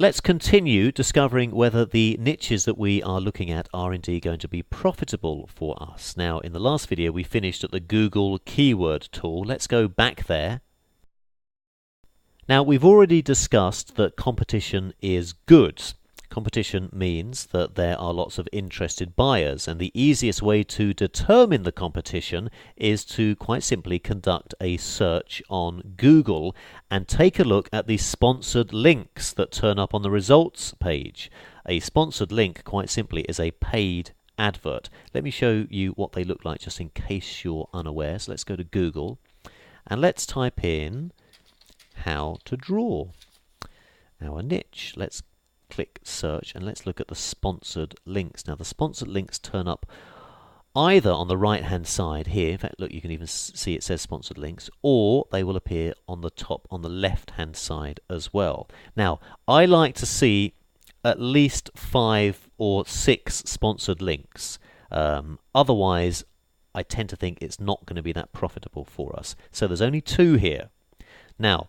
Let's continue discovering whether the niches that we are looking at are indeed going to be profitable for us. Now, in the last video, we finished at the Google keyword tool. Let's go back there. Now, we've already discussed that competition is good. Competition means that there are lots of interested buyers, and the easiest way to determine the competition is to quite simply conduct a search on Google and take a look at the sponsored links that turn up on the results page. A sponsored link, quite simply, is a paid advert. Let me show you what they look like just in case you're unaware. So let's go to Google and let's type in how to draw, our niche. Let's click search and let's look at the sponsored links. Now the sponsored links turn up either on the right hand side here, in fact look, you can even see it says sponsored links, or they will appear on the top on the left hand side as well. Now I like to see at least 5 or 6 sponsored links, otherwise I tend to think it's not going to be that profitable for us. So there's only 2 here. Now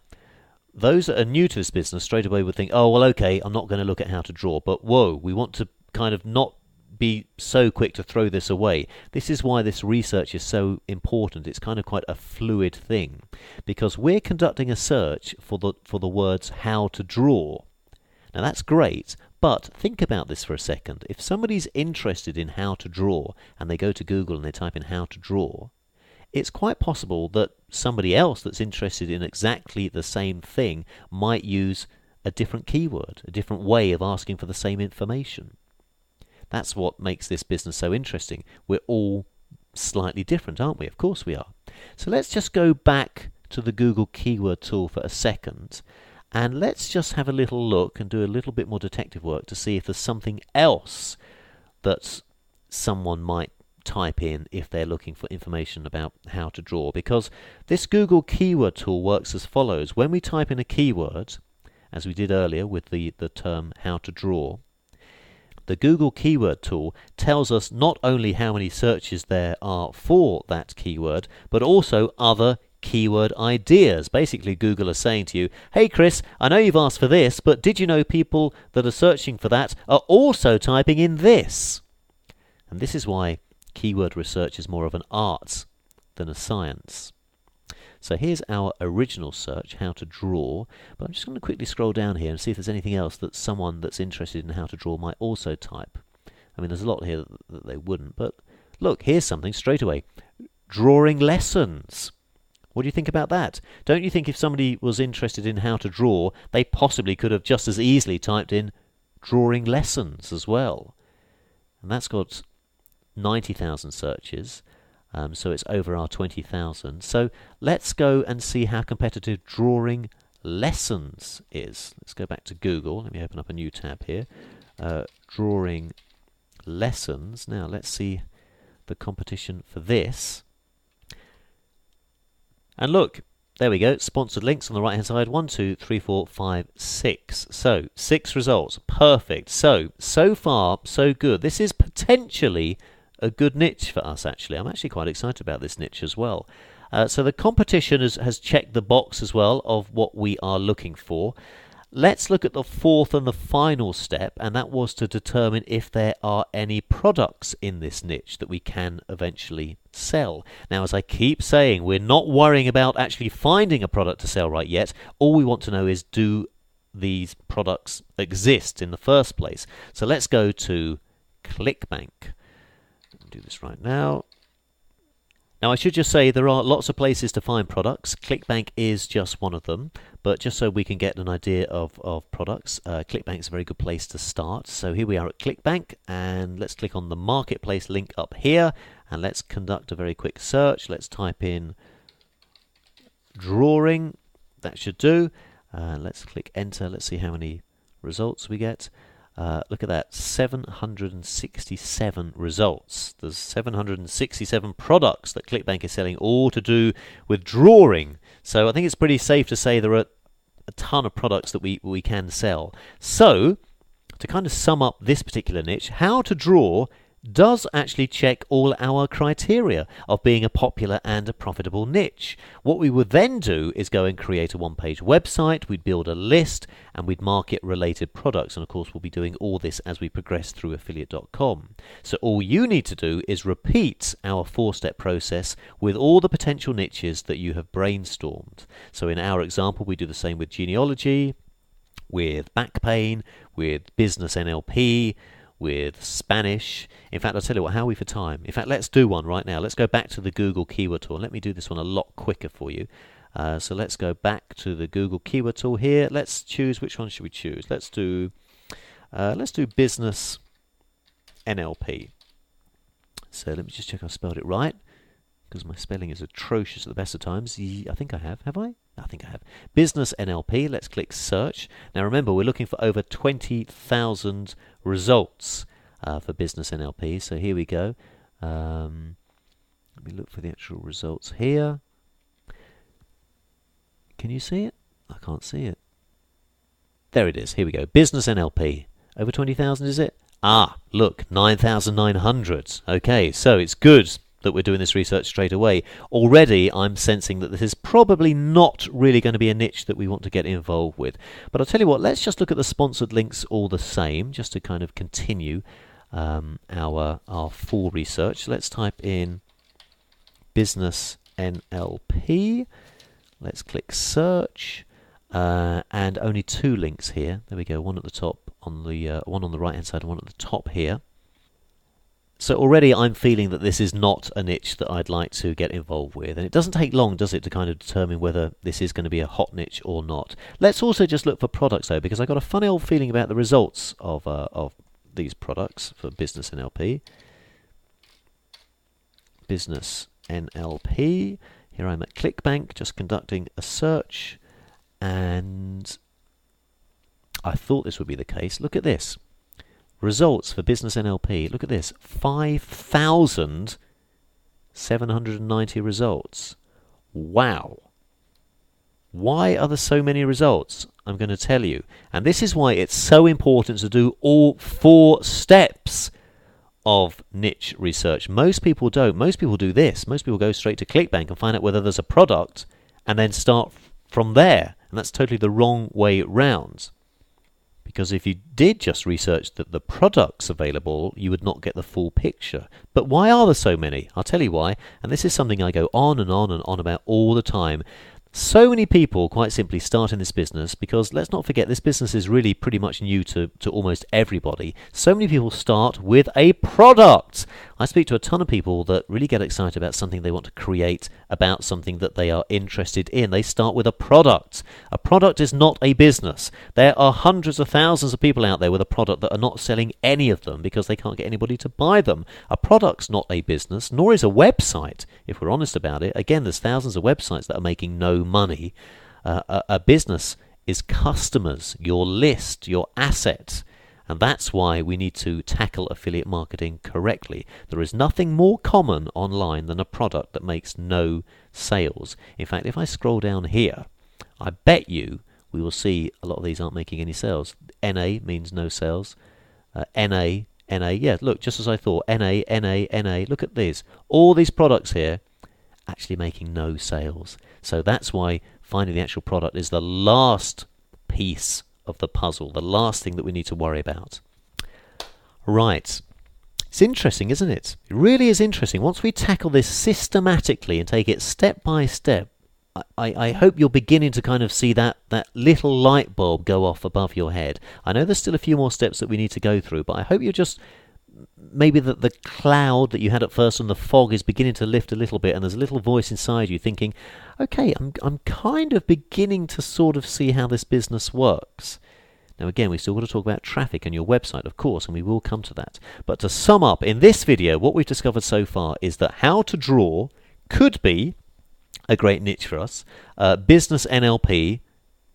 those that are new to this business straight away would think, oh, well, okay, I'm not going to look at how to draw, but whoa, we want to kind of not be so quick to throw this away. This is why this research is so important. It's kind of quite a fluid thing, because we're conducting a search for the words how to draw. Now that's great, but think about this for a second. If somebody's interested in how to draw and they go to Google and they type in how to draw, it's quite possible that somebody else that's interested in exactly the same thing might use a different keyword, a different way of asking for the same information. That's what makes this business so interesting. We're all slightly different, aren't we? Of course we are. So let's just go back to the Google keyword tool for a second, and let's just have a little look and do a little bit more detective work to see if there's something else that someone might type in if they're looking for information about how to draw, because this Google keyword tool works as follows. When we type in a keyword, as we did earlier with the term how to draw, the Google keyword tool tells us not only how many searches there are for that keyword, but also other keyword ideas. Basically, Google is saying to you, hey Chris, I know you've asked for this, but did you know people that are searching for that are also typing in this? And this is why keyword research is more of an art than a science. So here's our original search, how to draw, but I'm just going to quickly scroll down here and see if there's anything else that someone that's interested in how to draw might also type. I mean, there's a lot here that they wouldn't, but look, here's something straight away. Drawing lessons. What do you think about that? Don't you think if somebody was interested in how to draw, they possibly could have just as easily typed in drawing lessons as well? And that's got 90,000 searches, so it's over our 20,000. So let's go and see how competitive drawing lessons is. Let's go back to Google. Let me open up a new tab here. Drawing lessons. Now let's see the competition for this. And look, there we go. Sponsored links on the right hand side. 1, 2, 3, 4, 5, 6. So 6 results. Perfect. So far, so good. This is potentially a good niche for us, actually. I'm actually quite excited about this niche as well. So the competition has checked the box as well of what we are looking for. Let's look at the 4th and the final step, and that was to determine if there are any products in this niche that we can eventually sell. Now, as I keep saying, we're not worrying about actually finding a product to sell right yet. All we want to know is, do these products exist in the first place? So let's go to ClickBank. Do this right now. Now I should just say there are lots of places to find products. ClickBank is just one of them, but just so we can get an idea of products, ClickBank is a very good place to start. So here we are at ClickBank, and let's click on the marketplace link up here, and let's conduct a very quick search. Let's type in drawing. That should do. Let's click enter. Let's see how many results we get. Look at that, 767 results. There's 767 products that ClickBank is selling, all to do with drawing. So I think it's pretty safe to say there are a ton of products that we can sell. So to kind of sum up this particular niche, how to draw does actually check all our criteria of being a popular and a profitable niche. What we would then do is go and create a one-page website, we'd build a list, and we'd market related products. And of course, we'll be doing all this as we progress through affiliate.com. So all you need to do is repeat our 4-step process with all the potential niches that you have brainstormed. So in our example, we do the same with genealogy, with back pain, with business NLP, with Spanish. In fact, I'll tell you what, how are we for time? In fact, let's do one right now. Let's go back to the Google Keyword Tool. Let me do this one a lot quicker for you. So let's go back to the Google Keyword Tool here. Let's choose, which one should we choose? Let's do business NLP. So let me just check I spelled it right, because my spelling is atrocious at the best of times. I think I have. Have I? I think I have. Business NLP. Let's click search. Now remember, we're looking for over 20,000 results for business NLP. So here we go. Let me look for the actual results here. Can you see it? I can't see it. There it is. Here we go. Business NLP. Over 20,000, is it? Ah, look, 9,900. Okay, so it's good that we're doing this research straight away. Already I'm sensing that this is probably not really going to be a niche that we want to get involved with. But I'll tell you what, let's just look at the sponsored links all the same, just to kind of continue our full research. Let's type in business NLP. Let's click search, and only 2 links here. There we go, one at the top, one on the right hand side and one at the top here. So already I'm feeling that this is not a niche that I'd like to get involved with. And it doesn't take long, does it, to kind of determine whether this is going to be a hot niche or not. Let's also just look for products, though, because I got a funny old feeling about the results of these products for Business NLP. Business NLP. Here I'm at ClickBank, just conducting a search. And I thought this would be the case. Look at this. Results for Business NLP. Look at this. 5,790 results. Wow. Why are there so many results? I'm going to tell you. And this is why it's so important to do all 4 steps of niche research. Most people don't. Most people do this. Most people go straight to ClickBank and find out whether there's a product and then start from there. And that's totally the wrong way round. Because if you did just research the products available, you would not get the full picture. But why are there so many? I'll tell you why. And this is something I go on and on and on about all the time. So many people quite simply start in this business because, let's not forget, this business is really pretty much new to almost everybody. So many people start with a product. I speak to a ton of people that really get excited about something they want to create, about something that they are interested in. They start with a product. A product is not a business. There are hundreds of thousands of people out there with a product that are not selling any of them because they can't get anybody to buy them. A product's not a business, nor is a website, if we're honest about it. Again, there's thousands of websites that are making no money. A business is customers, your list, your asset. And that's why we need to tackle affiliate marketing correctly. There is nothing more common online than a product that makes no sales. In fact, if I scroll down here, I bet you we will see a lot of these aren't making any sales. NA means no sales. NA, yeah, look, just as I thought. NA, look at these. All these products here actually making no sales. So that's why finding the actual product is the last piece of the puzzle, the last thing that we need to worry about. Right. It's interesting, isn't it? It really is interesting. Once we tackle this systematically and take it step by step, I hope you're beginning to kind of see that little light bulb go off above your head. I know there's still a few more steps that we need to go through, but I hope you're just... maybe the cloud that you had at first and the fog is beginning to lift a little bit, and there's a little voice inside you thinking, okay, I'm kind of beginning to sort of see how this business works. Now again, we've still got to talk about traffic and your website, of course, and we will come to that. But to sum up, in this video, what we've discovered so far is that how to draw could be a great niche for us. Business NLP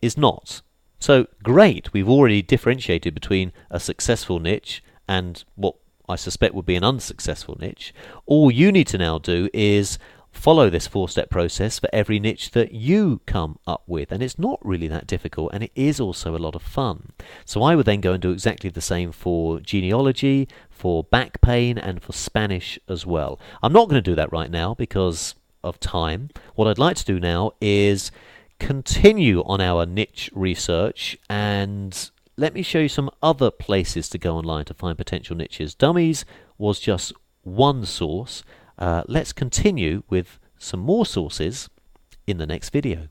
is not. So great, we've already differentiated between a successful niche and what I suspect would be an unsuccessful niche. All you need to now do is follow this 4-step process for every niche that you come up with, and it's not really that difficult, and it is also a lot of fun. So I would then go and do exactly the same for genealogy, for back pain, and for Spanish as well. I'm not going to do that right now because of time. What I'd like to do now is continue on our niche research, and let me show you some other places to go online to find potential niches. Dummies was just one source. Let's continue with some more sources in the next video.